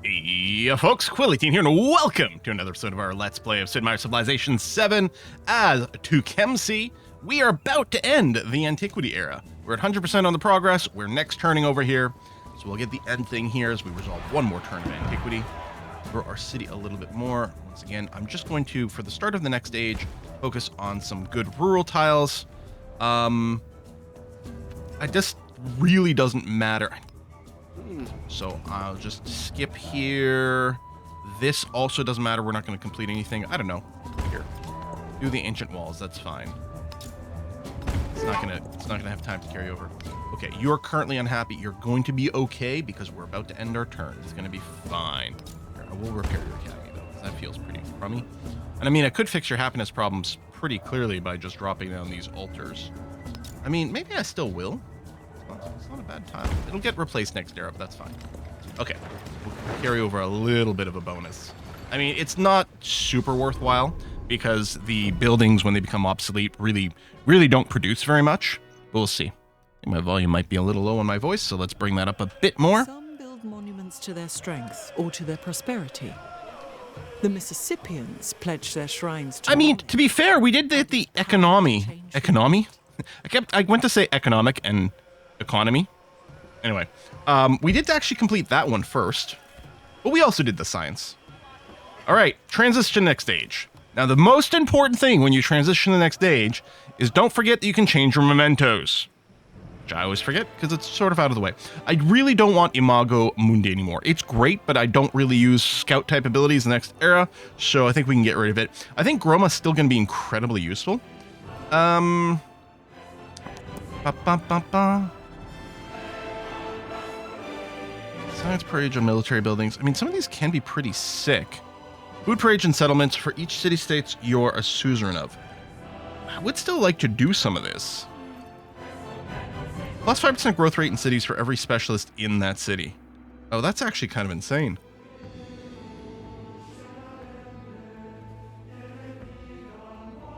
Hey folks, Quilly18 here, and welcome to another episode of our Let's Play of Sid Meier's Civilization 7 as Tecumseh. We are about to end the Antiquity era. We're at 100% on the progress. We're next turning over here, so we'll get the end thing here as we resolve one more turn of Antiquity. Grow our city a little bit more. Once again, I'm just going to, for the start of the next stage, focus on some good rural tiles. It just really doesn't matter. So I'll just skip here. This also doesn't matter. We're not going to complete anything. I don't know. Here, do the ancient walls. That's fine. It's not gonna have time to carry over. Okay, you're currently unhappy. You're going to be okay because we're about to end our turn. It's going to be fine. Here, I will repair your academy though. That feels pretty crummy. And I mean, I could fix your happiness problems pretty clearly by just dropping down these altars. I mean, maybe I still will. It's not a bad tile. It'll get replaced next era, but that's fine. Okay, we'll carry over a little bit of a bonus. I mean, it's not super worthwhile because the buildings, when they become obsolete, really don't produce very much. But we'll see. I think my volume might be a little low on my voice, so let's bring that up a bit more. Some build monuments to their strength or to their prosperity. The Mississippians pledge their shrines to... I mean, to be fair, we did the economy. Economy? I went to say economic and economy. Anyway, we did actually complete that one first, but we also did the science. All right, transition to the next stage. Now, the most important thing when you transition to the next stage is don't forget that you can change your mementos, which I always forget because it's sort of out of the way. I really don't want Imago Mundi anymore. It's great, but I don't really use scout type abilities in the next era, so I think we can get rid of it. I think Groma's still going to be incredibly useful. Science parade on military buildings. I mean, some of these can be pretty sick. Food parade and settlements for each city-states you're a suzerain of. I would still like to do some of this. Plus 5% growth rate in cities for every specialist in that city. Oh, that's actually kind of insane.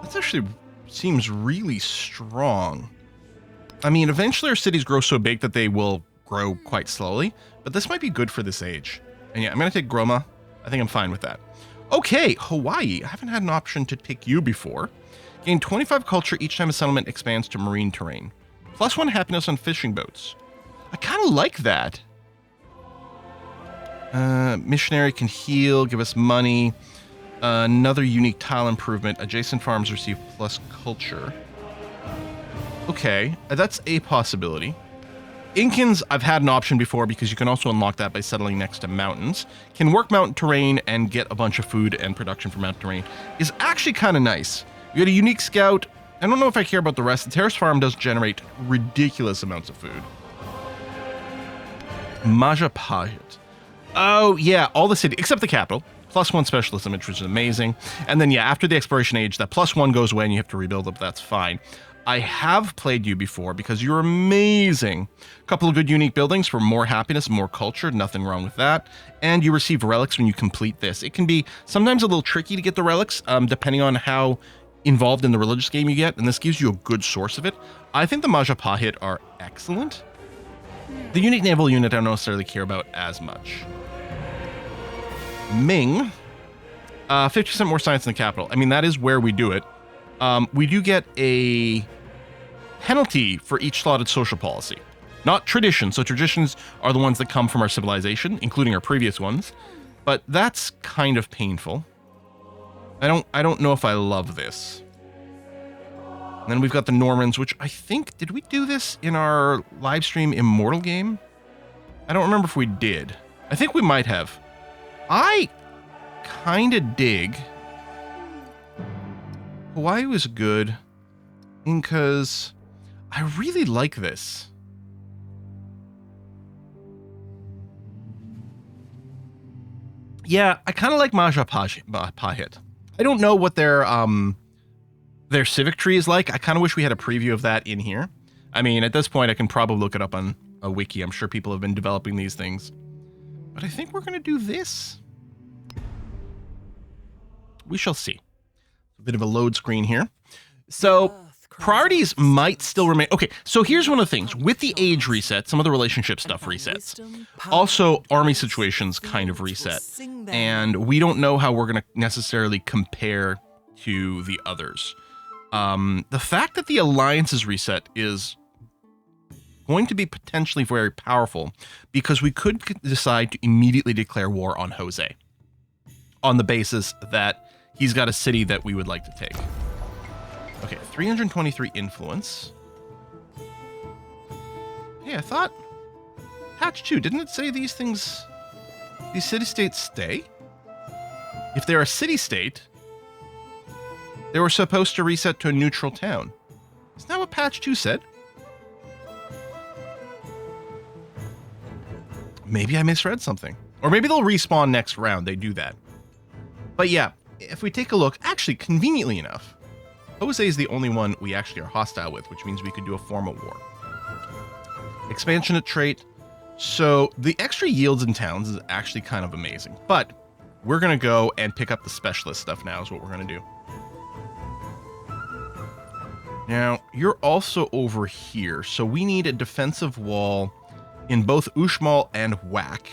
That actually seems really strong. I mean, eventually our cities grow so big that they will grow quite slowly, but this might be good for this age. And yeah, I'm going to take Groma. I think I'm fine with that. Okay, Hawaii. I haven't had an option to take you before. Gain 25 culture each time a settlement expands to marine terrain. Plus 1 happiness on fishing boats. I kind of like that. Missionary can heal, give us money. Another unique tile improvement. Adjacent farms receive plus culture. Okay, that's a possibility. Incans, I've had an option before because you can also unlock that by settling next to mountains. Can work mountain terrain and get a bunch of food and production from mountain terrain is actually kind of nice. You get a unique scout. I don't know if I care about the rest. The terrace farm does generate ridiculous amounts of food. Majapahit. Oh, yeah, all the city, except the capital. Plus 1 specialism, which is amazing. And then, yeah, after the exploration age, that plus 1 goes away and you have to rebuild it, but that's fine. I have played you before because you're amazing. A couple of good unique buildings for more happiness, more culture, nothing wrong with that. And you receive relics when you complete this. It can be sometimes a little tricky to get the relics, depending on how involved in the religious game you get, and this gives you a good source of it. I think the Majapahit are excellent. The unique naval unit I don't necessarily care about as much. Ming, 50% more science in the capital. I mean, that is where we do it. We do get a penalty for each slotted social policy, not tradition. So traditions are the ones that come from our civilization, including our previous ones, but that's kind of painful. I don't know if I love this. And then we've got the Normans, which I think, did we do this in our live stream Immortal game? I don't remember if we did. I think we might have. I kind of dig. Hawaii was good because I really like this. Yeah, I kind of like Majapahit. I don't know what their civic tree is like. I kind of wish we had a preview of that in here. I mean, at this point, I can probably look it up on a wiki. I'm sure people have been developing these things. But I think we're going to do this. We shall see. A bit of a load screen here. So priorities might still remain. Okay, so here's one of the things. With the age reset, some of the relationship stuff resets. Also, army situations kind of reset. And we don't know how we're going to necessarily compare to the others. The fact that the alliances reset is going to be potentially very powerful because we could decide to immediately declare war on Jose on the basis that he's got a city that we would like to take. Okay, 323 influence. Hey, I thought patch 2, didn't it say these city-states stay? If they're a city-state, they were supposed to reset to a neutral town. Isn't that what patch 2 said? Maybe I misread something. Or maybe they'll respawn next round. They do that. But yeah, if we take a look, actually, conveniently enough, Jose is the only one we actually are hostile with, which means we could do a formal war. Expansionate trait. So the extra yields in towns is actually kind of amazing. But we're going to go and pick up the specialist stuff now is what we're going to do. Now, you're also over here. So we need a defensive wall in both Uxmal and Whack.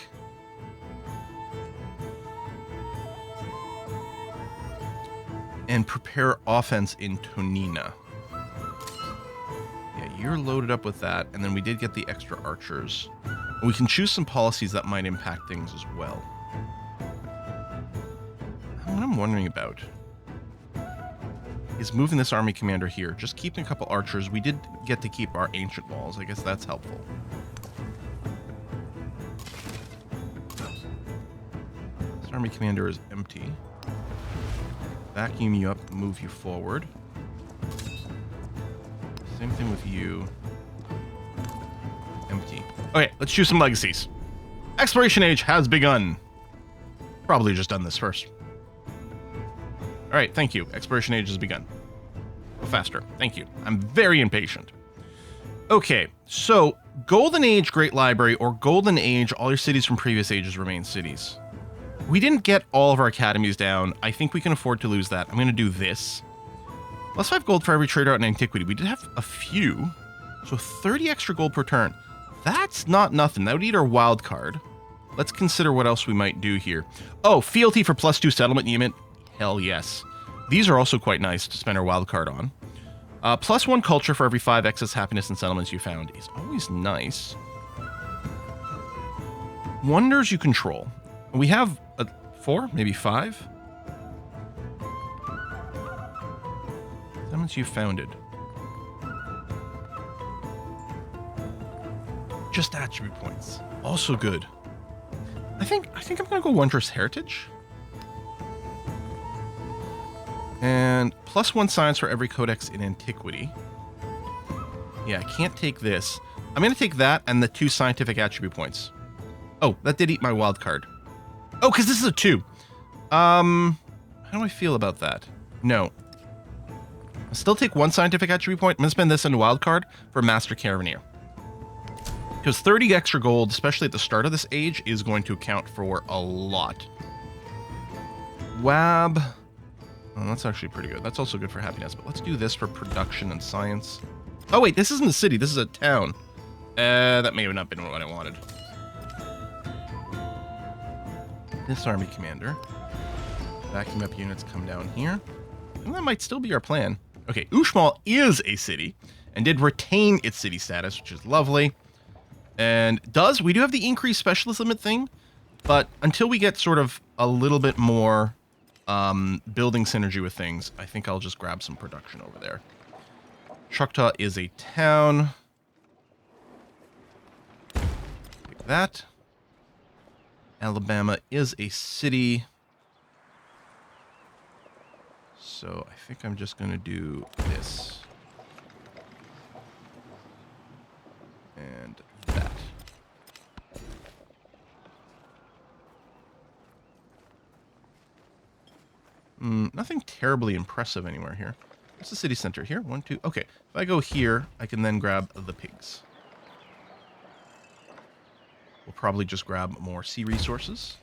And prepare offense in Tonina. Yeah, you're loaded up with that. And then we did get the extra archers. And we can choose some policies that might impact things as well. What I'm wondering about is moving this army commander here. Just keeping a couple archers. We did get to keep our ancient walls. I guess that's helpful. This army commander is empty. Vacuum you up, move you forward. Same thing with you. Empty. Okay, let's choose some legacies. Exploration age has begun. Probably just done this first. All right, thank you. Exploration age has begun. Go faster. Thank you. I'm very impatient. Okay, so Golden Age Great Library or Golden Age, all your cities from previous ages remain cities. We didn't get all of our academies down. I think we can afford to lose that. I'm going to do this. Plus 5 gold for every trade route in antiquity. We did have a few. So 30 extra gold per turn. That's not nothing. That would eat our wild card. Let's consider what else we might do here. Oh, fealty for +2 settlement unit. Hell yes. These are also quite nice to spend our wild card on. +1 culture for every 5 excess happiness and settlements you found is always nice. Wonders you control. We have 4, maybe 5. Settlements you founded. Just attribute points. Also good. I think I'm gonna go Wondrous Heritage. And +1 science for every codex in antiquity. Yeah, I can't take this. I'm gonna take that and the 2 scientific attribute points. Oh, that did eat my wild card. Oh, because this is a 2. How do I feel about that? No. I'll still take 1 scientific attribute point. I'm going to spend this into wild card for Master Caravaneer. Because 30 extra gold, especially at the start of this age, is going to account for a lot. Wab. Oh, that's actually pretty good. That's also good for happiness. But let's do this for production and science. Oh, wait. This isn't a city. This is a town. That may have not been what I wanted. This army commander. Vacuum up units come down here. And that might still be our plan. Okay, Uxmal is a city and did retain its city status, which is lovely. And we do have the increased specialist limit thing, but until we get sort of a little bit more building synergy with things, I think I'll just grab some production over there. Choctaw is a town. Take that. Alabama is a city. So I think I'm just going to do this. And that. Nothing terribly impressive anywhere here. What's the city center here? 1, 2. Okay. If I go here, I can then grab the pigs. We'll probably just grab more sea resources.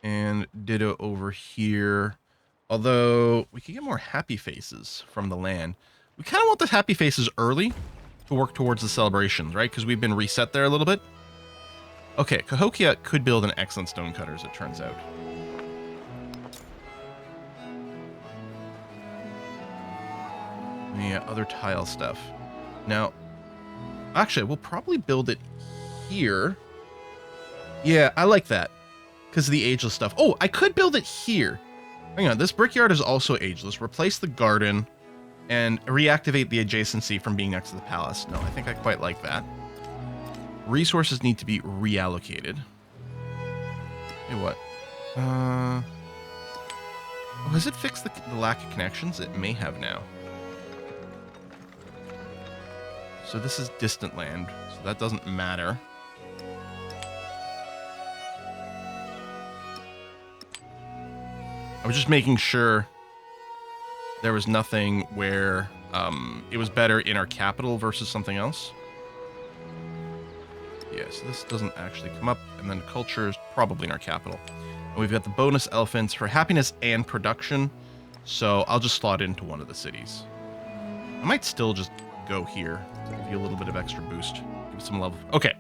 And ditto over here. Although, we could get more happy faces from the land. We kind of want the happy faces early to work towards the celebrations, right? Because we've been reset there a little bit. Okay, Cahokia could build an excellent stonecutter, as it turns out. Yeah, other tile stuff. Now, actually, we'll probably build it here. Yeah, I like that. Because of the ageless stuff. Oh, I could build it here. Hang on, this brickyard is also ageless. Replace the garden and reactivate the adjacency from being next to the palace. No, I think I quite like that. Resources need to be reallocated. Hey, what? Oh, has it fixed the lack of connections? It may have now. So this is distant land, so that doesn't matter. I was just making sure there was nothing where it was better in our capital versus something else. Yeah, so this doesn't actually come up, and then culture is probably in our capital. And we've got the bonus elephants for happiness and production, so I'll just slot it into one of the cities. I might still just go here, give you a little bit of extra boost, give some level. Okay,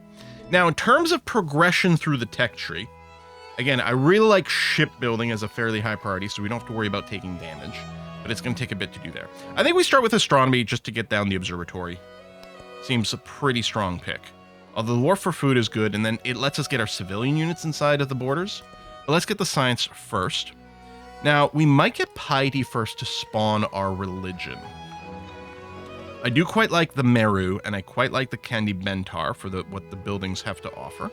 now in terms of progression through the tech tree, again, I really like shipbuilding as a fairly high priority, so we don't have to worry about taking damage, but it's going to take a bit to do there. I think we start with astronomy just to get down the observatory. Seems a pretty strong pick. Although the war for food is good, and then it lets us get our civilian units inside of the borders. But let's get the science first. Now, we might get piety first to spawn our religion. I do quite like the Meru, and I quite like the Candy Bentar for what the buildings have to offer.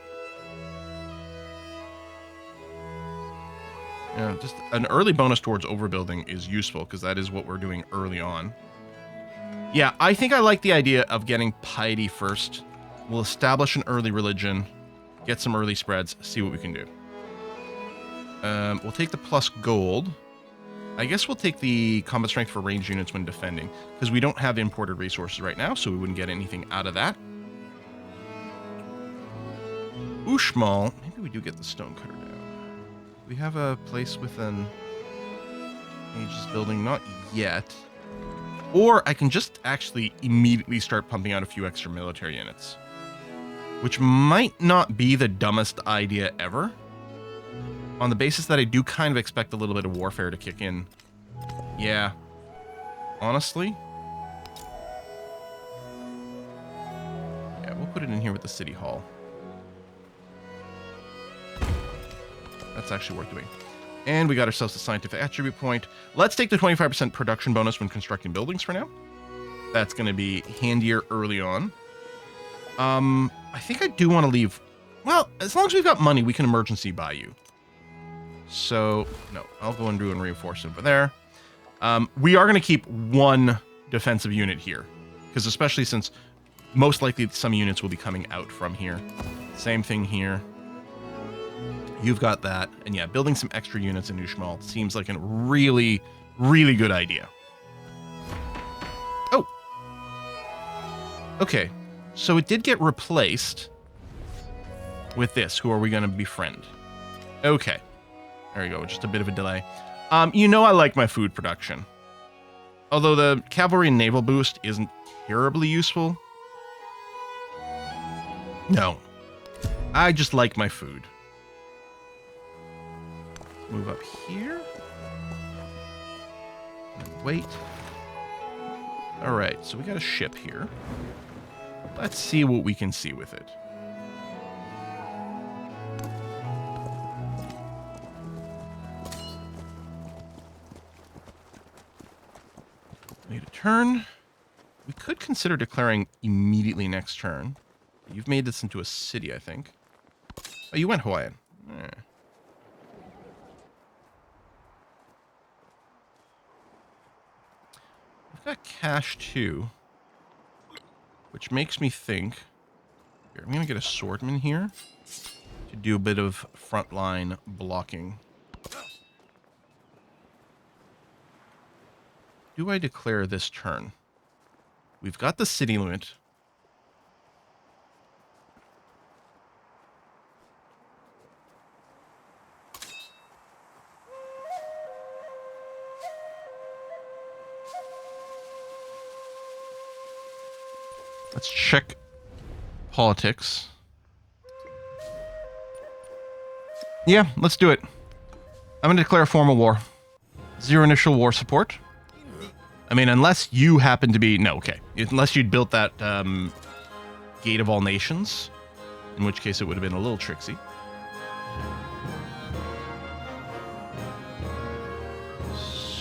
Yeah, just an early bonus towards overbuilding is useful, because that is what we're doing early on. Yeah, I think I like the idea of getting piety first. We'll establish an early religion, get some early spreads, see what we can do. We'll take the plus gold. I guess we'll take the combat strength for ranged units when defending, because we don't have imported resources right now, so we wouldn't get anything out of that. Ushmal, maybe we do get the stonecutter down. We have a place with an ageless building, not yet. Or I can just actually immediately start pumping out a few extra military units. Which might not be the dumbest idea ever. On the basis that I do kind of expect a little bit of warfare to kick in. Yeah. Honestly. Yeah, we'll put it in here with the city hall. That's actually worth doing. And we got ourselves a scientific attribute point. Let's take the 25% production bonus when constructing buildings for now. That's going to be handier early on. I think I do want to leave... Well, as long as we've got money, we can emergency buy you. So, no, I'll go and do and reinforce over there. We are going to keep one defensive unit here. Because especially since most likely some units will be coming out from here. Same thing here. You've got that. And yeah, building some extra units in Ushmal seems like a really, really good idea. Oh. Okay. So it did get replaced with this. Who are we going to befriend? Okay. There we go. Just a bit of a delay. You know I like my food production. Although the cavalry and naval boost isn't terribly useful. No. I just like my food. Move up here. And wait. Alright, so we got a ship here. Let's see what we can see with it. Wait a turn. We could consider declaring immediately next turn. You've made this into a city, I think. Oh, you went Hawaiian. We've got cash too, which makes me think. Here, I'm going to get a swordman here to do a bit of frontline blocking. Do I declare this turn? We've got the city limit. Let's check politics. Yeah, let's do it. I'm going to declare a formal war. 0 initial war support. I mean, unless you happen to be... No, okay. Unless you'd built that Gate of All Nations, in which case it would have been a little tricksy.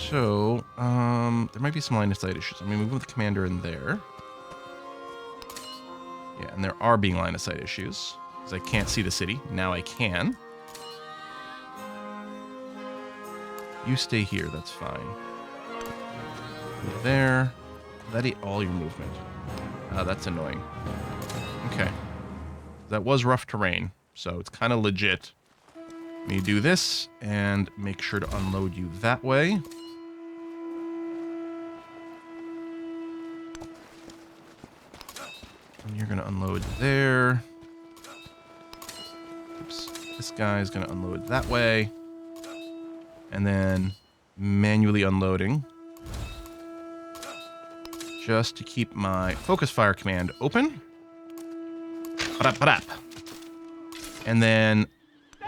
So, there might be some line of sight issues. I'm going to move the commander in there. Yeah, and there are being line of sight issues, because I can't see the city. Now I can. You stay here, that's fine. Move there. That ate all your movement. That's annoying. Okay. That was rough terrain, so it's kind of legit. Let me do this, and make sure to unload you that way. And you're going to unload there. Oops. This guy's going to unload that way. And then manually unloading. Just to keep my focus fire command open. And then,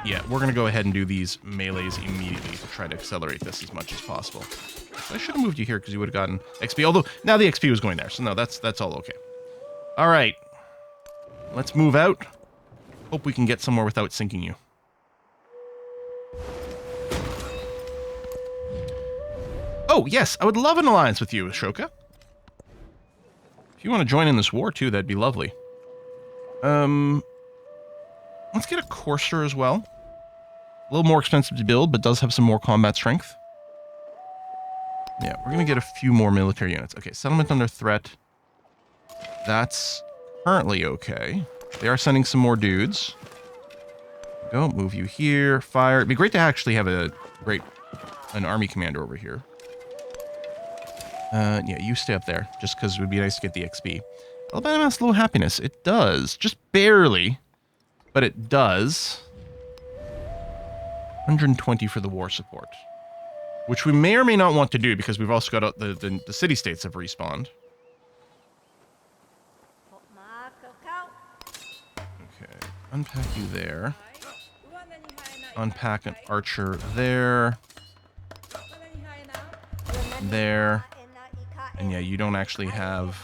yeah, we're going to go ahead and do these melees immediately to try to accelerate this as much as possible. So I should have moved you here because you would have gotten XP. Although, now the XP was going there. So no, that's all okay. All right. Let's move out. Hope we can get somewhere without sinking you. Oh, yes, I would love an alliance with you, Ashoka. If you want to join in this war, too, that'd be lovely. Let's get a courser as well. A little more expensive to build, but does have some more combat strength. Yeah, we're going to get a few more military units. Okay, settlement under threat. That's currently okay. They are sending some more dudes. Go, move you here. Fire. It'd be great to actually have an army commander over here. Yeah, you stay up there, just because it would be nice to get the XP. Alabama has low happiness. It does. Just barely. But it does. 120 for the war support. Which we may or may not want to do, because we've also got the city-states have respawned. Okay, unpack you there. Unpack an archer there. There. And yeah, you don't actually have...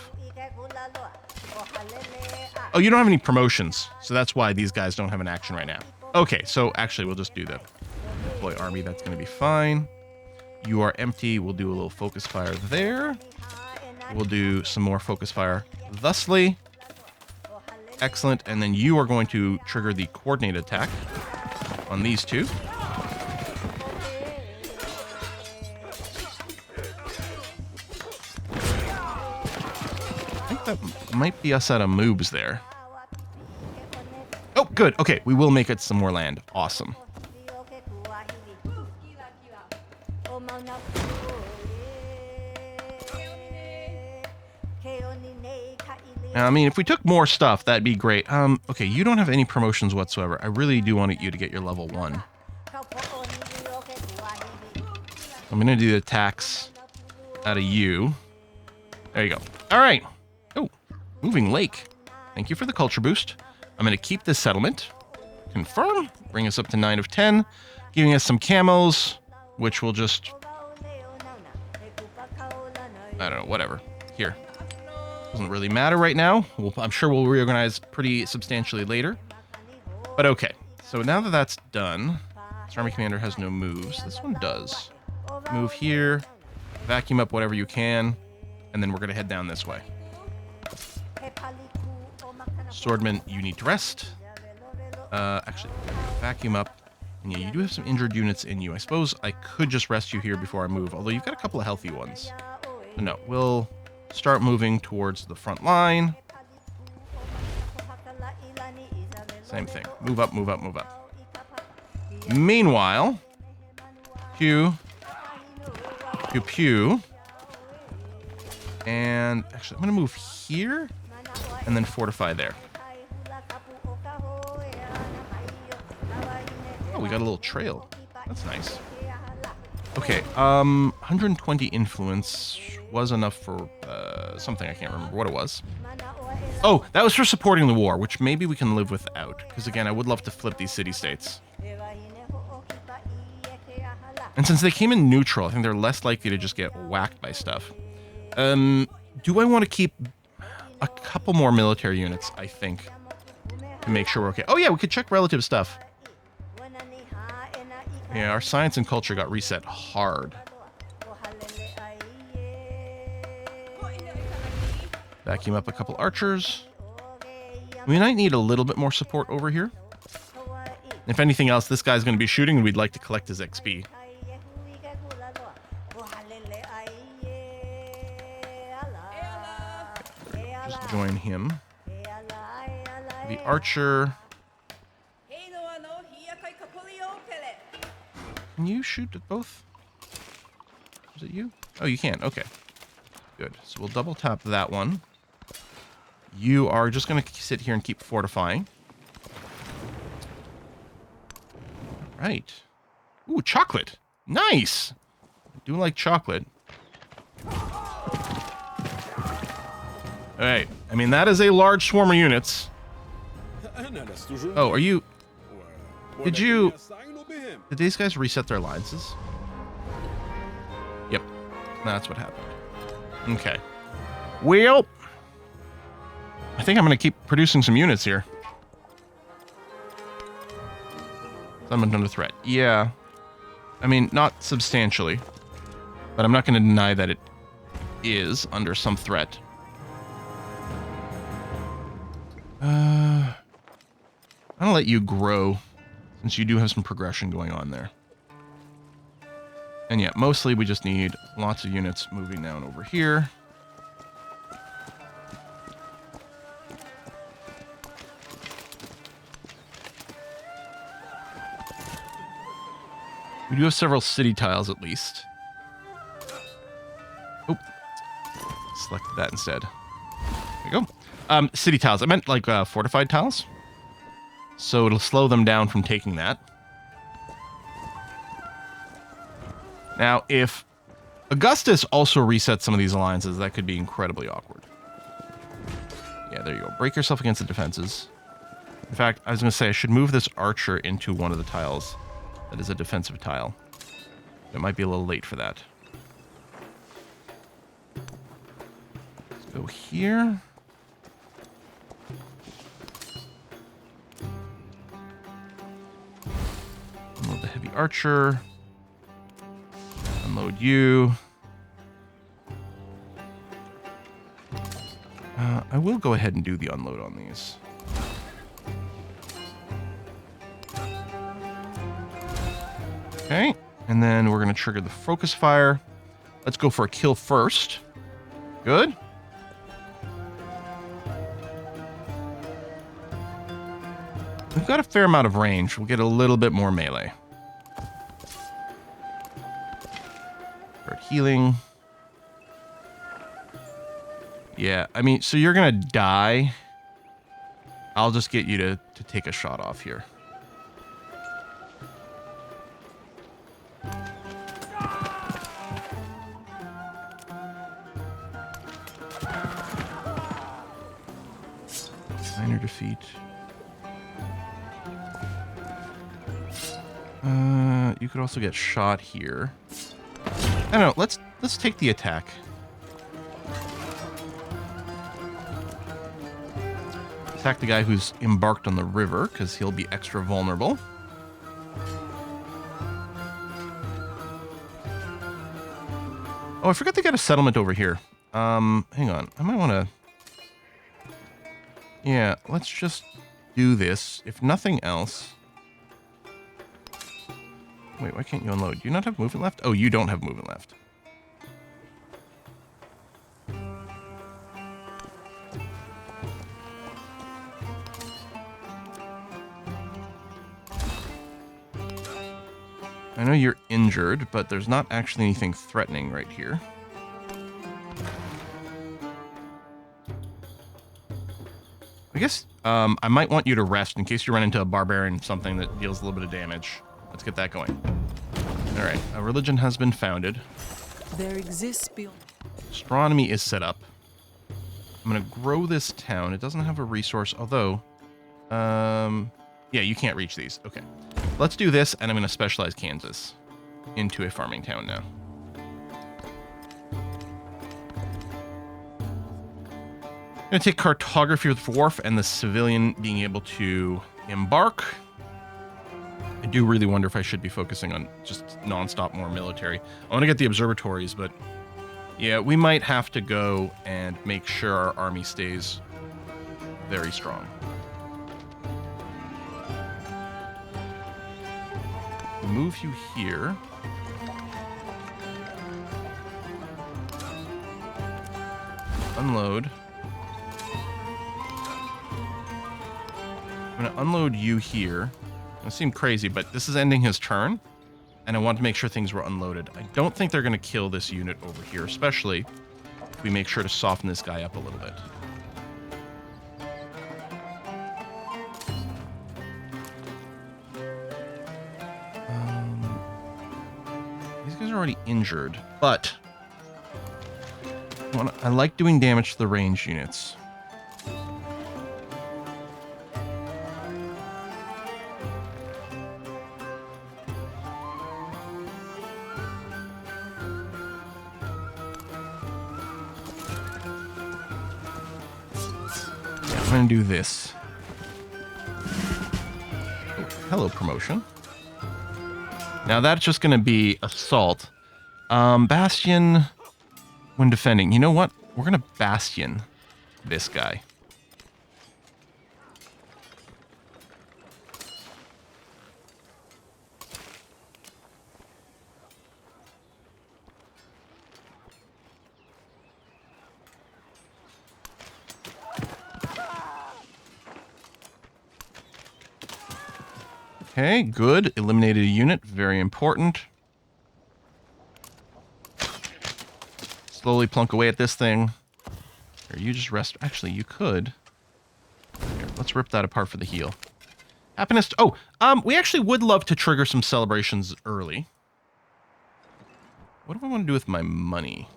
Oh, you don't have any promotions. So that's why these guys don't have an action right now. Okay, so actually we'll just do the deploy army. That's going to be fine. You are empty. We'll do a little focus fire there. We'll do some more focus fire thusly. Excellent. And then you are going to trigger the coordinated attack on these two. That might be us out of moves there. Oh, good. Okay, we will make it some more land. Awesome. Now, I mean, if we took more stuff, that'd be great. Okay, you don't have any promotions whatsoever. I really do want you to get your level 1. I'm going to do the attacks out of you. There you go. All right. Oh, moving lake. Thank you for the culture boost. I'm going to keep this settlement. Confirm. Bring us up to 9 of 10. Giving us some camos, which will just... I don't know, whatever. Here. Doesn't really matter right now. I'm sure we'll reorganize pretty substantially later. But okay. So now that that's done, this army commander has no moves. This one does. Move here. Vacuum up whatever you can. And then we're going to head down this way. Swordman, you need to rest. Actually, vacuum up. And yeah, you do have some injured units in you. I suppose I could just rest you here before I move, although you've got a couple of healthy ones. So no, we'll start moving towards the front line. Same thing. Move up, move up, move up. Meanwhile, pew, pew, pew. And actually, I'm going to move here and then fortify there. Oh, we got a little trail. That's nice. Okay, 120 influence was enough for something. I can't remember what it was. Oh, that was for supporting the war, which maybe we can live without. Because again, I would love to flip these city-states. And since they came in neutral, I think they're less likely to just get whacked by stuff. Do I want to keep a couple more military units, I think, to make sure we're okay? Oh yeah, we could check relative stuff. Yeah, our science and culture got reset hard. Vacuum up a couple archers. We might need a little bit more support over here. If anything else, this guy's going to be shooting, and we'd like to collect his XP. Just join him. The archer. Can you shoot at both? Is it you? Oh, you can. Okay. Good. So we'll double tap that one. You are just going to sit here and keep fortifying. Right. Ooh, chocolate. Nice. I do like chocolate. Alright. I mean, that is a large swarm of units. Oh, are you... Did these guys reset their alliances? Yep. That's what happened. Okay. Well, I think I'm going to keep producing some units here. Summoned under threat. Yeah. I mean, not substantially. But I'm not going to deny that it is under some threat. I'm going to let you grow, since you do have some progression going on there. And yeah, mostly we just need lots of units moving down over here. We do have several city tiles at least. Oh, selected that instead. There you go. City tiles. I meant like fortified tiles. So it'll slow them down from taking that. Now, if Augustus also resets some of these alliances, that could be incredibly awkward. Yeah, there you go. Break yourself against the defenses. In fact, I was going to say I should move this archer into one of the tiles that is a defensive tile. It might be a little late for that. Let's go here. Unload the heavy archer. Unload you. I will go ahead and do the unload on these. Okay, and then we're going to trigger the focus fire. Let's go for a kill first. Good. We've got a fair amount of range. We'll get a little bit more melee. Start healing. Yeah, I mean, so you're going to die. I'll just get you to take a shot off here. Minor defeat. You could also get shot here. I don't know. Let's take the attack. Attack the guy who's embarked on the river, because he'll be extra vulnerable. Oh, I forgot they got a settlement over here. Hang on. I might want to... Yeah, let's just do this. If nothing else... Wait, why can't you unload? Do you not have movement left? Oh, you don't have movement left. I know you're injured, but there's not actually anything threatening right here. I guess I might want you to rest in case you run into a barbarian, something that deals a little bit of damage. Let's get that going. All right, a religion has been founded. There exists beyond. Astronomy is set up. I'm going to grow this town. It doesn't have a resource, although... yeah, you can't reach these. Okay. Let's do this, and I'm going to specialize Kansas into a farming town now. I'm going to take cartography with Wharf and the civilian being able to embark. I do really wonder if I should be focusing on just nonstop more military. I want to get the observatories, but yeah, we might have to go and make sure our army stays very strong. Move you here. Unload. I'm going to unload you here. It seemed crazy, but this is ending his turn, and I want to make sure things were unloaded. I don't think they're going to kill this unit over here, especially if we make sure to soften this guy up a little bit. These guys are already injured, but I like doing damage to the ranged units. I'm going to do this. Oh, hello, promotion. Now that's just going to be assault. Bastion when defending. You know what? We're going to Bastion this guy. Okay, good. Eliminated a unit. Very important. Slowly plunk away at this thing. Here, you just rest. Actually, you could. Here, let's rip that apart for the heal. Happiness. Oh, we actually would love to trigger some celebrations early. What do I want to do with my money?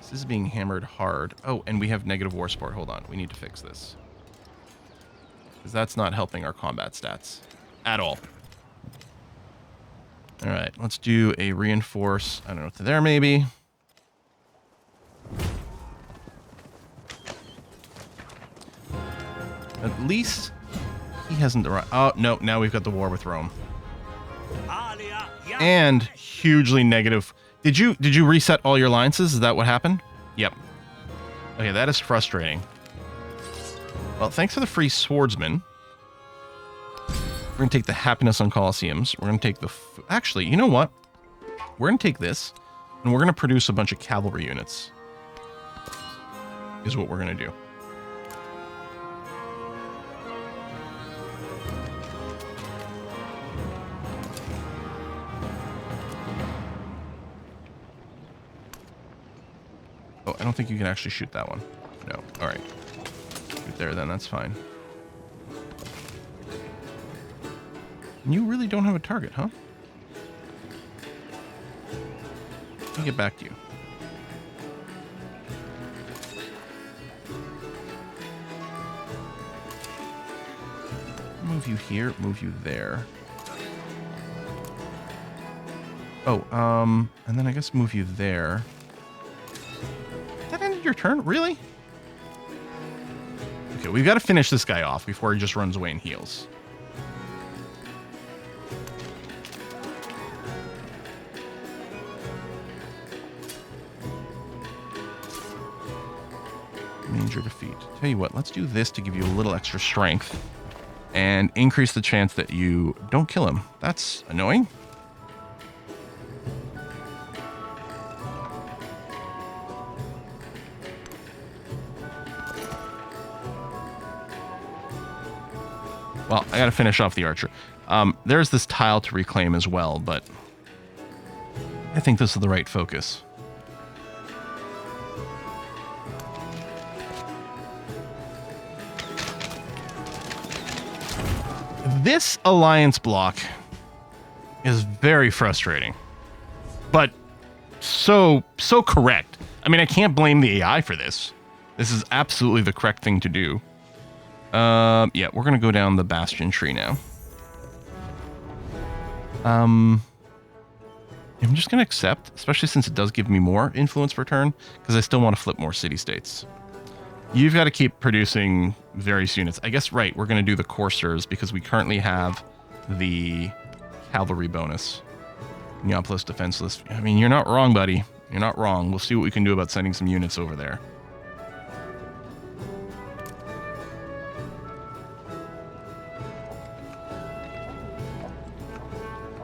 This is being hammered hard. Oh, and we have negative war support. Hold on. We need to fix this. Because that's not helping our combat stats at all. All right, let's do a reinforce. I don't know, to there maybe. At least he hasn't arrived. Oh, no, now we've got the war with Rome. And hugely negative. Did you reset all your alliances? Is that what happened? Yep. Okay, that is frustrating. Well, thanks for the free swordsman. We're going to take the happiness on Colosseums. We're going to take the... Actually, you know what? We're going to take this, and we're going to produce a bunch of cavalry units. Is what we're going to do. Oh, I don't think you can actually shoot that one. No. All right. Shoot there, then. That's fine. And you really don't have a target, huh? Let me get back to you. Move you here, move you there. Oh, and then I guess move you there. That ended your turn? Really? Okay, we've got to finish this guy off before he just runs away and heals. Major defeat. Tell you what, let's do this to give you a little extra strength and increase the chance that you don't kill him. That's annoying. Well, I gotta finish off the archer. There's this tile to reclaim as well, but I think this is the right focus. This alliance block is very frustrating, but so correct. I mean, I can't blame the AI for this. This is absolutely the correct thing to do. Yeah, we're gonna go down the bastion tree now. I'm just gonna accept, especially since it does give me more influence per turn, because I still want to flip more city-states. You've got to keep producing various units. I guess, right, we're gonna do the coursers, because we currently have the cavalry bonus. Neapolis defenseless. I mean, you're not wrong, buddy. You're not wrong. We'll see what we can do about sending some units over there.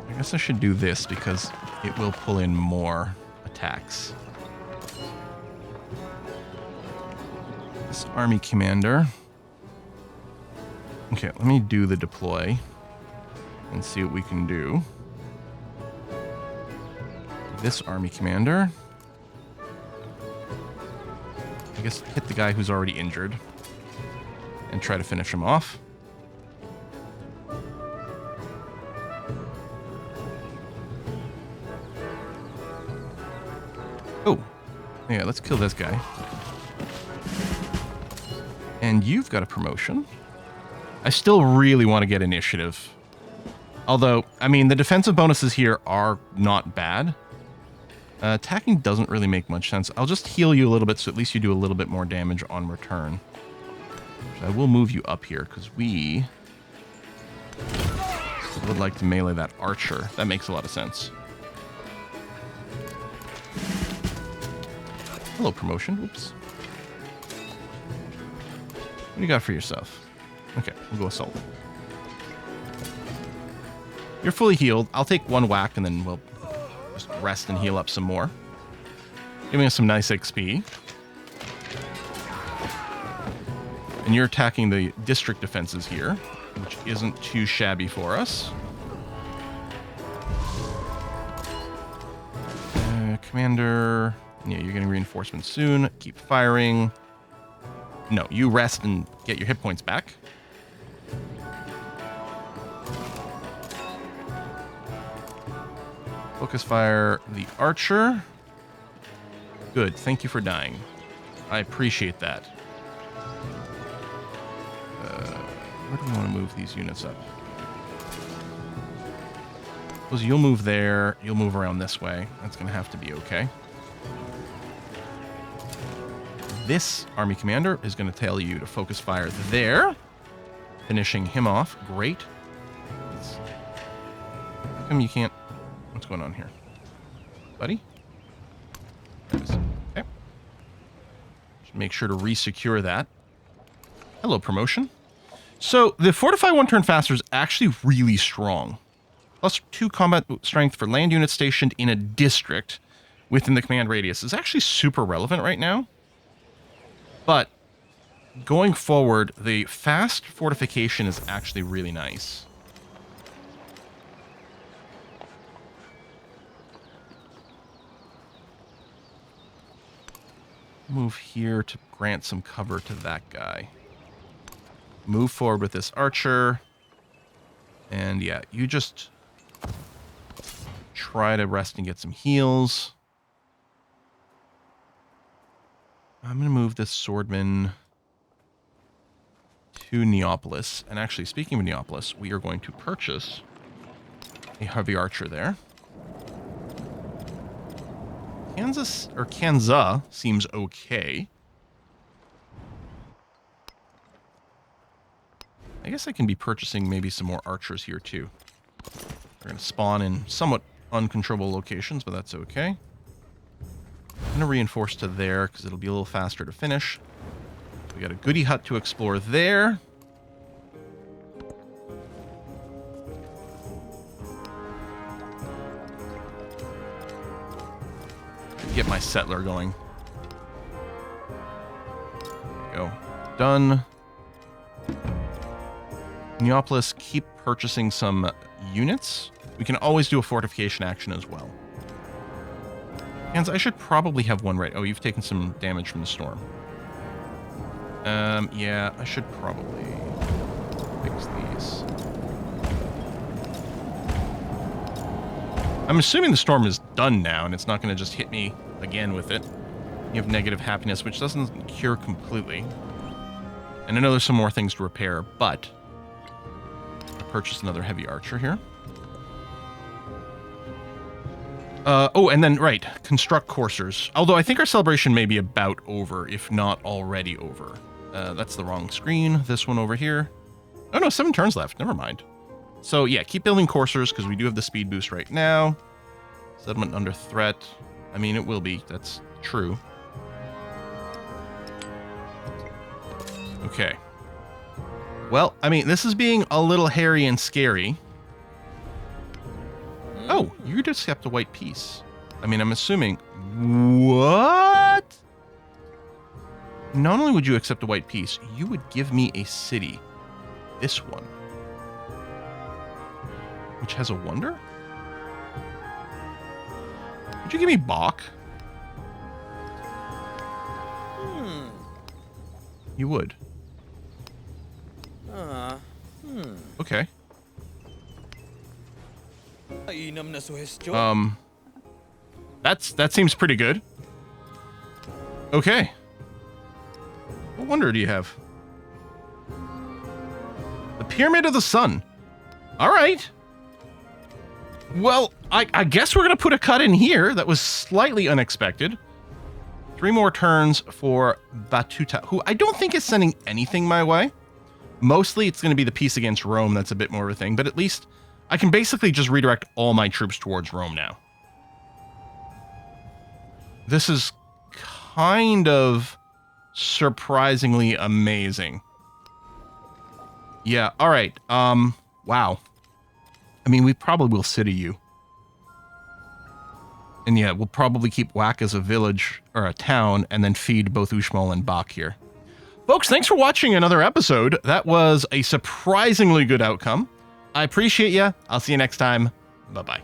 I guess I should do this because it will pull in more attacks. This army commander. Okay, let me do the deploy and see what we can do. This army commander. I guess hit the guy who's already injured and try to finish him off. Oh, yeah, let's kill this guy. And you've got a promotion. I still really want to get initiative. Although, I mean, the defensive bonuses here are not bad. Attacking doesn't really make much sense. I'll just heal you a little bit so at least you do a little bit more damage on return. So I will move you up here because we would like to melee that archer. That makes a lot of sense. Hello, promotion. Oops. What do you got for yourself? Okay, we'll go assault. You're fully healed. I'll take one whack and then we'll just rest and heal up some more. Giving us some nice XP. And you're attacking the district defenses here, which isn't too shabby for us. Commander... Yeah, you're getting reinforcements soon. Keep firing. No, you rest and get your hit points back. Focus fire the archer. Good, thank you for dying. I appreciate that. Where do we want to move these units up? Suppose you'll move there, you'll move around this way. That's going to have to be okay. This army commander is going to tell you to focus fire there. Finishing him off. Great. How come you can't... What's going on here? Buddy? There it is. Okay. Just make sure to re-secure that. Hello, promotion. So, the Fortify 1 turn faster is actually really strong. Plus 2 combat strength for land units stationed in a district within the command radius is actually super relevant right now. But going forward, the fast fortification is actually really nice. Move here to grant some cover to that guy. Move forward with this archer. And yeah, you just try to rest and get some heals. I'm going to move this swordman to Neapolis. And actually, speaking of Neapolis, we are going to purchase a heavy archer there. Kansas seems okay. I guess I can be purchasing maybe some more archers here too. They're going to spawn in somewhat uncontrollable locations, but that's okay. I'm going to reinforce to there because it'll be a little faster to finish. We got a goody hut to explore there. Get my settler going. There we go. Done. Neapolis, keep purchasing some units. We can always do a fortification action as well. Hans, I should probably have one right. Oh, you've taken some damage from the storm. Yeah, I should probably fix these. I'm assuming the storm is done now, and it's not going to just hit me again with it. You have negative happiness, which doesn't cure completely. And I know there's some more things to repair, but I'll purchase another heavy archer here. Oh, and then, right, construct coursers. Although I think our celebration may be about over, if not already over. That's the wrong screen. This one over here. Oh, no, 7 turns left. Never mind. So, yeah, keep building coursers, because we do have the speed boost right now. Settlement under threat. I mean, it will be. That's true. Okay. Well, I mean, this is being a little hairy and scary. Oh, you just accept a white piece. I mean, I'm assuming... What? Not only would you accept a white piece, you would give me a city. This one. Which has a wonder? Would you give me Bach? You would. Okay. That seems pretty good. Okay. What wonder do you have? The Pyramid of the Sun. All right. Well, I guess we're going to put a cut in here. That was slightly unexpected. 3 more turns for Batuta, who I don't think is sending anything my way. Mostly it's going to be the peace against Rome that's a bit more of a thing, but at least I can basically just redirect all my troops towards Rome now. This is kind of surprisingly amazing. Yeah, all right. Wow. I mean, we probably will city you. And yeah, we'll probably keep Whack as a village or a town and then feed both Uxmal and Bach here. Folks, thanks for watching another episode. That was a surprisingly good outcome. I appreciate you. I'll see you next time. Bye-bye.